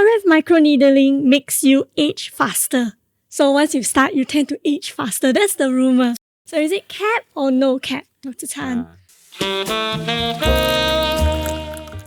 RF microneedling makes you age faster. So once you start, you tend to age faster. That's the rumor. So is it cap or no cap, Dr. Tan?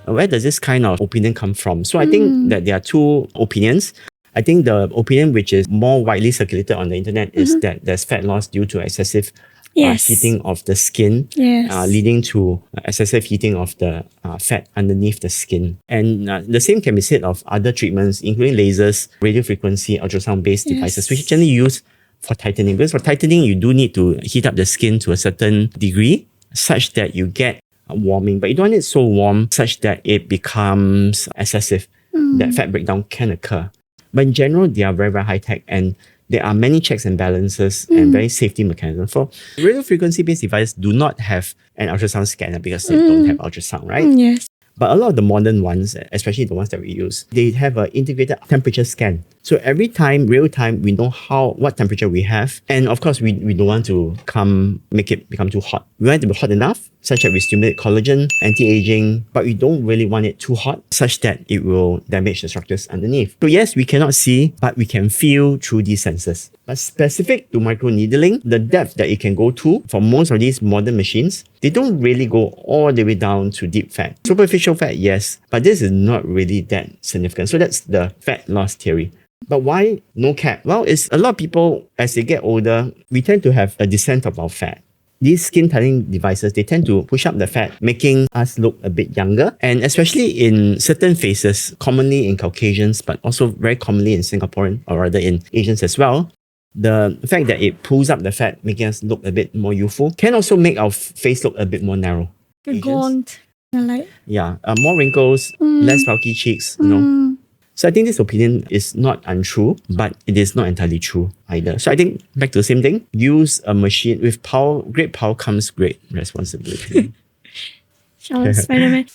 Where does this kind of opinion come from? So I think that there are two opinions. I think the opinion which is more widely circulated on the internet is that there's fat loss due to excessive heating of the skin, leading to excessive heating of the fat underneath the skin. And the same can be said of other treatments, including lasers, radiofrequency, ultrasound-based devices, which are generally used for tightening. Because for tightening, you do need to heat up the skin to a certain degree, such that you get warming, but you don't want it so warm such that it becomes excessive. That fat breakdown can occur. But in general, they are very, very high tech, and there are many checks and balances and very safety mechanisms. For radiofrequency-based devices do not have an ultrasound scanner because they don't have ultrasound, right? Yes. But a lot of the modern ones, especially the ones that we use, they have an integrated temperature scan. So every time, real time, we know what temperature we have. And of course, we don't want to make it become too hot. We want it to be hot enough, such that we stimulate collagen, anti-aging, but we don't really want it too hot, such that it will damage the structures underneath. So yes, we cannot see, but we can feel through these sensors. But specific to microneedling, the depth that it can go to for most of these modern machines, they don't really go all the way down to deep fat. Superficial fat, yes, but this is not really that significant. So that's the fat loss theory. But why no cap? Well, it's a lot of people, as they get older, we tend to have a descent of our fat. These skin tightening devices, they tend to push up the fat, making us look a bit younger. And especially in certain faces, commonly in Caucasians, but also very commonly in Singaporean, or rather in Asians as well, the fact that it pulls up the fat, making us look a bit more youthful, can also make our face look a bit more narrow. Gaunt. More wrinkles, less bulky cheeks, So I think this opinion is not untrue, but it is not entirely true either. So I think back to the same thing. Use a machine with power. Great power comes great responsibility. Spider-Man.